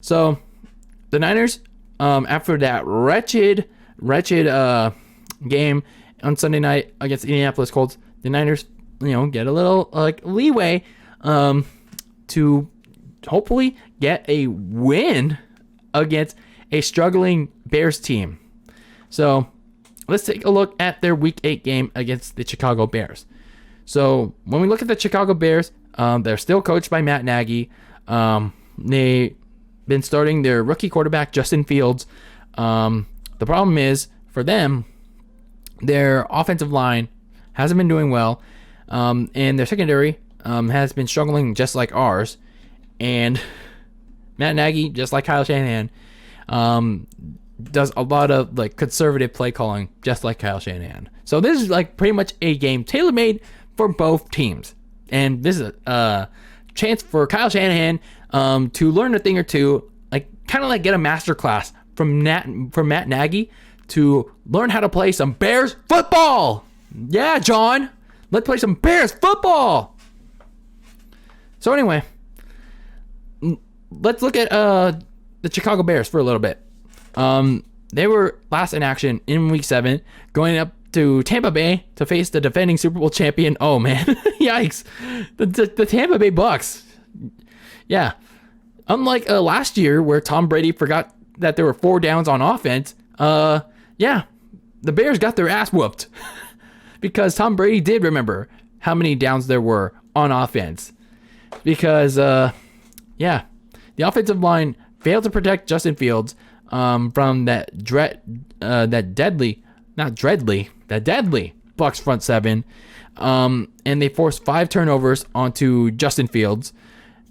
So the Niners, after that wretched game on Sunday night against the Indianapolis Colts, the Niners, get a little leeway to hopefully get a win against a struggling Bears team. So let's take a look at their Week 8 game against the Chicago Bears. So when we look at the Chicago Bears, they're still coached by Matt Nagy. They've been starting their rookie quarterback, Justin Fields. The problem is, for them, their offensive line hasn't been doing well, and their secondary has been struggling just like ours. And Matt Nagy, just like Kyle Shanahan, does a lot of conservative play calling, just like Kyle Shanahan. So this is pretty much a game tailor-made for both teams, and this is a chance for Kyle Shanahan to learn a thing or two, kind of get a master class from Matt Nagy to learn how to play some Bears football. Yeah, John, let's play some Bears football. So anyway, let's look at the Chicago Bears for a little bit. They were last in action in Week 7, going up to Tampa Bay to face the defending Super Bowl champion. Oh man, yikes! The Tampa Bay Bucs. Yeah, unlike last year where Tom Brady forgot that there were 4 downs on offense. Yeah, the Bears got their ass whooped because Tom Brady did remember how many downs there were on offense. Because yeah, the offensive line failed to protect Justin Fields from that deadly Bucs front seven, and they forced 5 turnovers onto Justin Fields.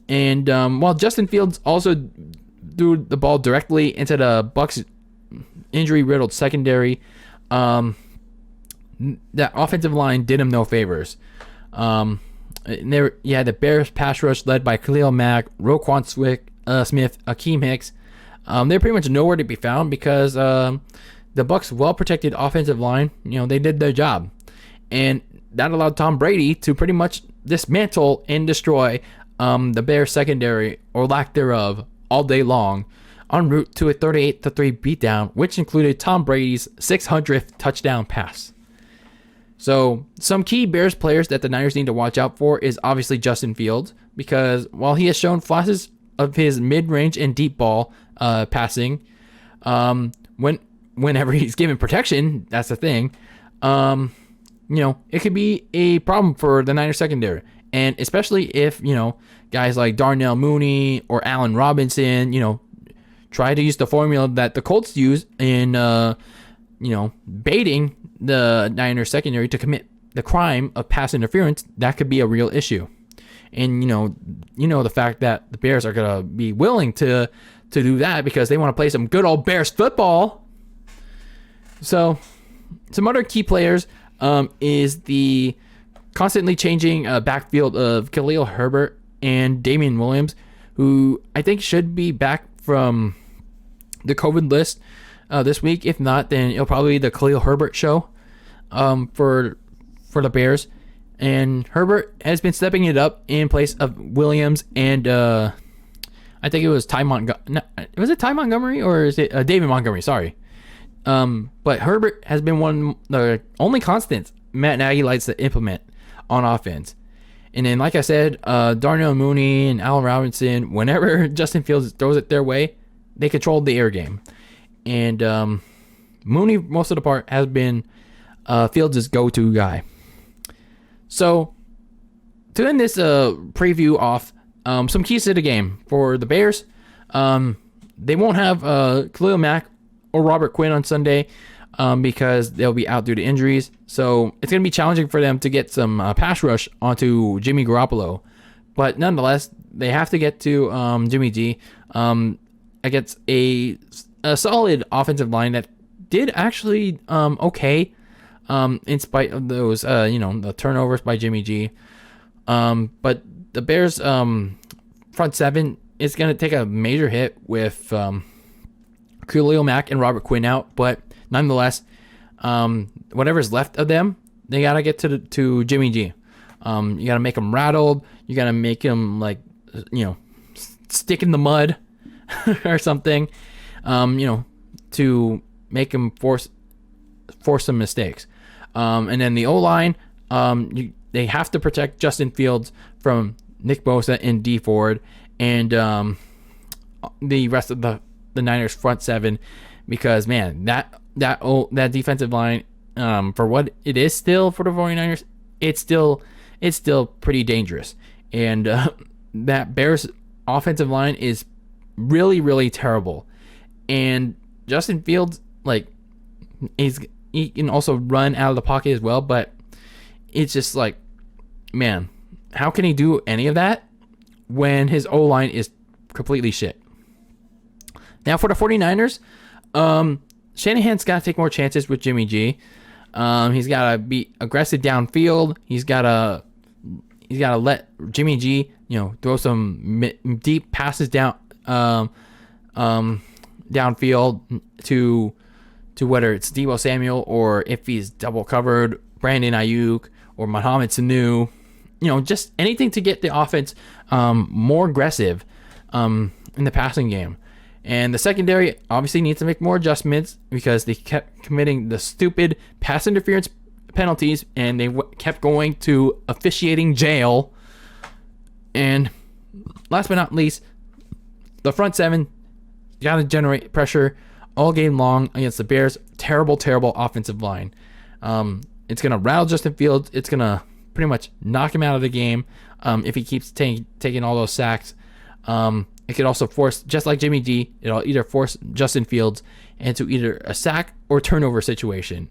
And while Justin Fields also threw the ball directly into the Bucs injury-riddled secondary, that offensive line did him no favors. The Bears pass rush led by Khalil Mack, Roquan Smith, Akeem Hicks. They're pretty much nowhere to be found because the Bucs' well-protected offensive line, they did their job. And that allowed Tom Brady to pretty much dismantle and destroy the Bears secondary, or lack thereof, all day long, en route to a 38-3 beatdown, which included Tom Brady's 600th touchdown pass. So some key Bears players that the Niners need to watch out for is obviously Justin Fields, because while he has shown flashes of his mid-range and deep ball passing, whenever he's given protection, that's the thing, it could be a problem for the Niners secondary. And especially if, guys like Darnell Mooney or Allen Robinson, try to use the formula that the Colts use in, baiting the Niners secondary to commit the crime of pass interference, that could be a real issue. And, the fact that the Bears are going to be willing to do that because they want to play some good old Bears football. So, some other key players is the constantly changing backfield of Khalil Herbert and Damian Williams, who I think should be back from the COVID list this week. If not, then it'll probably be the Khalil Herbert show for the Bears. And Herbert has been stepping it up in place of Williams and I think it was Ty Montgomery. Was it Ty Montgomery or is it David Montgomery? Sorry. But Herbert has been one of the only constants Matt Nagy likes to implement on offense. And then, like I said, Darnell Mooney and Allen Robinson, whenever Justin Fields throws it their way, they control the air game. And Mooney, most of the part, has been Fields' go-to guy. So, to end this preview off, some keys to the game for the Bears. They won't have Khalil Mack or Robert Quinn on Sunday because they'll be out due to injuries. So it's going to be challenging for them to get some pass rush onto Jimmy Garoppolo. But nonetheless, they have to get to Jimmy G against a solid offensive line that did actually okay in spite of those, the turnovers by Jimmy G. But the Bears front seven is going to take a major hit with Khalil Mack and Robert Quinn out, but nonetheless, whatever's left of them, they gotta get to Jimmy G. You gotta make him rattled. You gotta make him stick in the mud. or something, to make him force some mistakes. And then the O-line, they have to protect Justin Fields from Nick Bosa and Dee Ford and the rest of the Niners front seven, because man, that defensive line, for what it is still for the 49ers, it's still pretty dangerous. And that Bears offensive line is really, really terrible. And Justin Fields, like, he can also run out of the pocket as well, but it's just like, man, how can he do any of that when his O-line is completely shit? Now for the 49ers, Shanahan's got to take more chances with Jimmy G. He's got to be aggressive downfield. He's got to let Jimmy G, throw some deep passes downfield to whether it's Deebo Samuel, or if he's double covered, Brandon Ayuk or Mohamed Sanu. Just anything to get the offense more aggressive in the passing game. And the secondary obviously needs to make more adjustments because they kept committing the stupid pass interference penalties, and they kept going to officiating jail. And last but not least, the front seven got to generate pressure all game long against the Bears' terrible, terrible offensive line. It's going to rattle Justin Fields. It's going to pretty much knock him out of the game if he keeps taking all those sacks. It could also force, just like Jimmy G, it'll either force Justin Fields into either a sack or turnover situation,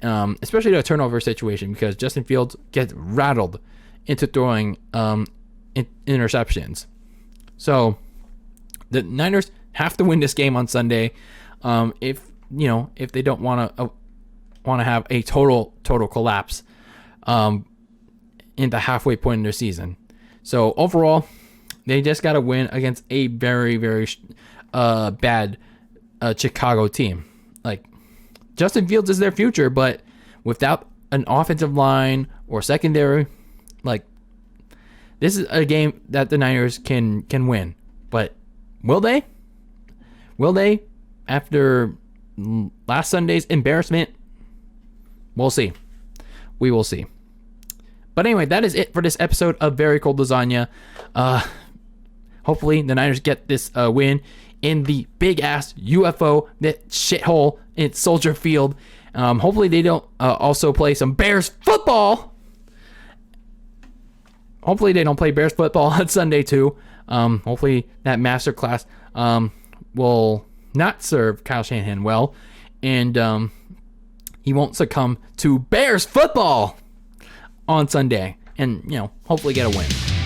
especially a turnover situation, because Justin Fields gets rattled into throwing interceptions. So the Niners have to win this game on Sunday if they don't want to have a total collapse in the halfway point in their season. So overall, they just got to win against a very, very bad Chicago team. Like, Justin Fields is their future, but without an offensive line or secondary, like, this is a game that the Niners can win. But will they? Will they? After last Sunday's embarrassment? We'll see. We will see. But anyway, that is it for this episode of Very Cold Lasagna. Hopefully the Niners get this win in the big-ass UFO, that shithole in Soldier Field. Hopefully they don't also play some Bears football. Hopefully they don't play Bears football on Sunday too. Hopefully that masterclass will not serve Kyle Shanahan well, and he won't succumb to Bears football on Sunday, and hopefully get a win.